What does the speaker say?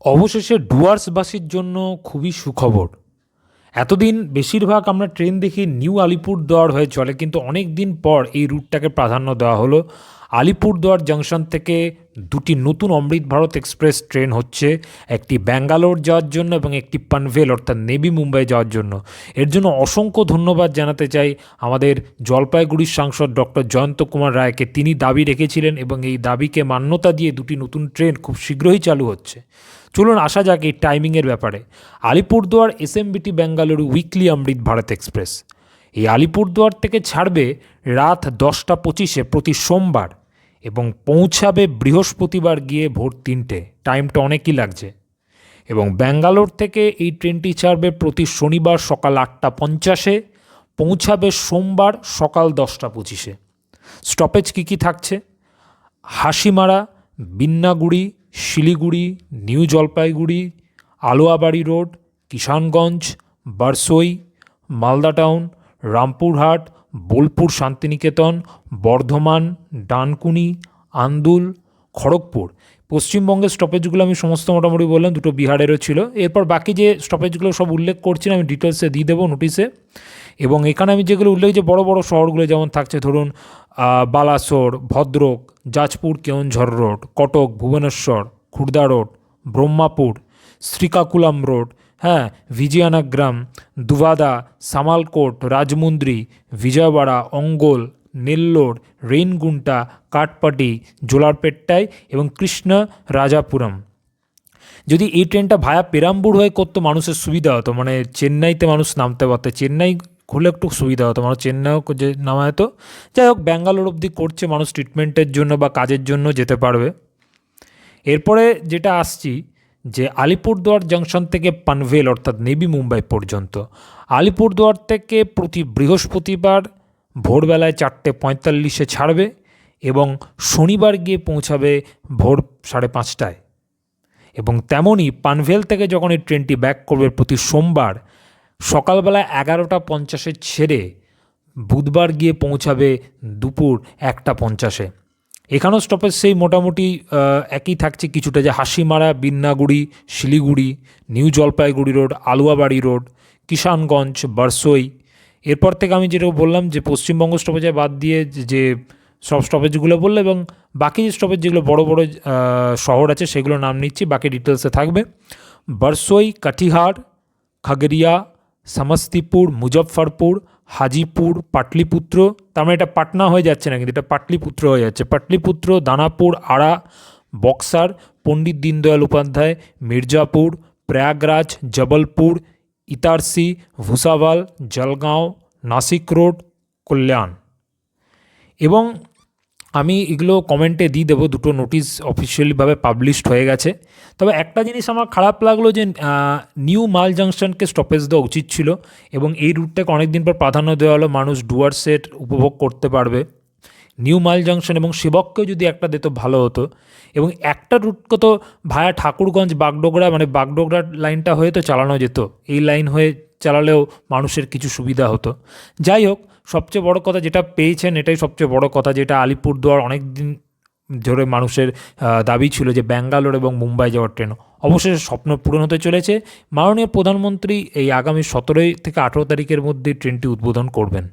অবশেষে ডুয়ার্সবাসীর জন্য খুবই সুখবর। এতদিন বেশিরভাগ আমরা ট্রেন দেখি নিউ আলিপুরদুয়ার হয়ে চলে, কিন্তু অনেক দিন পর এই রুটটাকে প্রাধান্য দেওয়া হলো। আলিপুরদুয়ার জংশন থেকে দুটি নতুন অমৃত ভারত এক্সপ্রেস ট্রেন হচ্ছে, একটি ব্যাঙ্গালোর যাওয়ার জন্য এবং একটি পানভেল অর্থাৎ নেভি মুম্বাই যাওয়ার জন্য। এর জন্য অসংখ্য ধন্যবাদ জানাতে চাই আমাদের জলপাইগুড়ির সাংসদ ডক্টর জয়ন্ত কুমার রায়কে। তিনি দাবি রেখেছিলেন এবং এই দাবিকে মান্যতা দিয়ে দুটি নতুন ট্রেন খুব শীঘ্রই চালু হচ্ছে। চলুন আসা যাক এই টাইমিংয়ের ব্যাপারে। আলিপুরদুয়ার এসএমবিটি বেঙ্গালুরু উইকলি অমৃত ভারত এক্সপ্রেস এই আলিপুরদুয়ার থেকে ছাড়বে রাত 10:25 প্রতি সোমবার এবং পৌঁছাবে বৃহস্পতিবার গিয়ে ভোর 3টে। টাইমটা অনেকই লাগছে। এবং ব্যাঙ্গালোর থেকে এই ট্রেনটি ছাড়বে প্রতি শনিবার সকাল 8:50, পৌঁছাবে সোমবার সকাল 10:25। স্টপেজ কী থাকছে? Hasimara, Binnaguri, Siliguri, New Jalpaiguri, Aluabari road, Kishanganj, Barsoi, Malda town, Rampurhat, Bolpur Shantiniketan, Bardhaman, Dankuni, Andul, Kharagpur. পশ্চিমবঙ্গের স্টপেজগুলো আমি সমস্ত মোটামুটি বললাম, দুটো বিহারেরও ছিল। এরপর বাকি যে স্টপেজগুলো সব উল্লেখ করছি না, আমি ডিটেলসে দিয়ে দেবো নোটিশে। এবং এখানে আমি যেগুলো উল্লেখ, যে বড় বড় শহরগুলো যেমন থাকছে, ধরুন Balasore, Bhadrak, Jajpur Keonjhar road, Cuttack, Bhubaneswar, Khurda road, Brahmapur, Srikakulam road, Vizianagaram, Duvvada, Samalkot, Rajahmundry, Vijayawada, Ongole, Nellore, Renigunta, Katpadi, Jolarpettai এবং কৃষ্ণ রাজাপুরম। যদি এই ট্রেনটা ভায়া পেরাম্বুর হয়ে করতো, মানুষের সুবিধা হতো, মানে চেন্নাইতে মানুষ নামতে পারতো। চেন্নাই হলে একটু সুবিধা হতো, মানুষ চেন্নাইও যে নামা হতো। যাই হোক, ব্যাঙ্গালোর অবধি করছে, মানুষ ট্রিটমেন্টের জন্য বা কাজের জন্য যেতে পারবে। এরপরে যেটা আসছি, যে আলিপুরদুয়ার জংশন থেকে পানভেল অর্থাৎ নেভি মুম্বাই পর্যন্ত আলিপুরদুয়ার থেকে প্রতি বৃহস্পতিবার ভোরবেলায় 4:45 ছাড়বে এবং শনিবার গিয়ে পৌঁছাবে ভোর 5:30টায়। এবং তেমনই পানভেল থেকে যখন এই ট্রেনটি ব্যাক করবে প্রতি সোমবার সকালবেলা 11:50 ছেড়ে বুধবার গিয়ে পৌঁছাবে দুপুর 1:50। এখানেও স্টপেজ সেই মোটামুটি একই থাকছে কিছুটা, যে Hasimara, Binnaguri, Siliguri, New Jalpaiguri road, Aluabari road, Kishanganj, Barsoi. এরপর থেকে আমি যেটা বললাম, যে পশ্চিমবঙ্গ স্টপেজে বাদ দিয়ে যে সব স্টপেজগুলো বললো, এবং বাকি যে স্টপেজ যেগুলো বড় বড় শহর আছে সেগুলো নাম নিচ্ছি, বাকি ডিটেলসে থাকবে। বারসই, কাটিহার, খগড়িয়া, সমস্তিপুর, মুজফ্ফরপুর, হাজিপুর, পাটলিপুত্র। তার মানে এটা পাটনা হয়ে যাচ্ছে না, কিন্তু এটা পাটলিপুত্র হয়ে যাচ্ছে। পাটলিপুত্র, দানাপুর, আড়া, বক্সার, পণ্ডিত দীনদয়াল উপাধ্যায়, মির্জাপুর, প্রয়াগরাজ, জবলপুর, ইতারসি, ভুসাওয়াল, জলগাঁও, নাসিক রোড, কল্যাণ। এবং আমি এগুলো কমেন্টে দিয়ে দেবো, দুটো নোটিশ অফিসিয়ালিভাবে পাবলিশড হয়ে গেছে। তবে একটা জিনিস আমার খারাপ লাগলো, যে নিউ মাল জাংশনকে স্টপেজ দেওয়া উচিত ছিল, এবং এই রুটটাকে অনেক দিন পর প্রাধান্য দেওয়া হলো, মানুষ ডুয়ার্সের উপভোগ করতে পারবে। নিউ মাল জাংশন এবং সেবককেও যদি একটা দিত ভালো হতো। এবং একটা রুটকে তো ভায়া ঠাকুরগঞ্জ, বাগডোগরা, মানে বাগডোগরার লাইনটা হয়ে তো চালানো যেত, এই লাইন হয়ে চালালেও মানুষের কিছু সুবিধা হতো। যাই হোক, সবচেয়ে বড় কথা যেটা পেয়েছেন, এটাই সবচেয়ে বড় কথা, যেটা আলিপুরদুয়ার অনেক দিন ধরে মানুষের দাবি ছিল, যে ব্যাঙ্গালোর এবং মুম্বাই যাওয়ার ট্রেন। অবশেষে স্বপ্ন পূরণ হতে চলেছে। মাননীয় প্রধানমন্ত্রী এই আগামী 17 থেকে 18 তারিখের মধ্যে ট্রেনটি উদ্বোধন করবেন।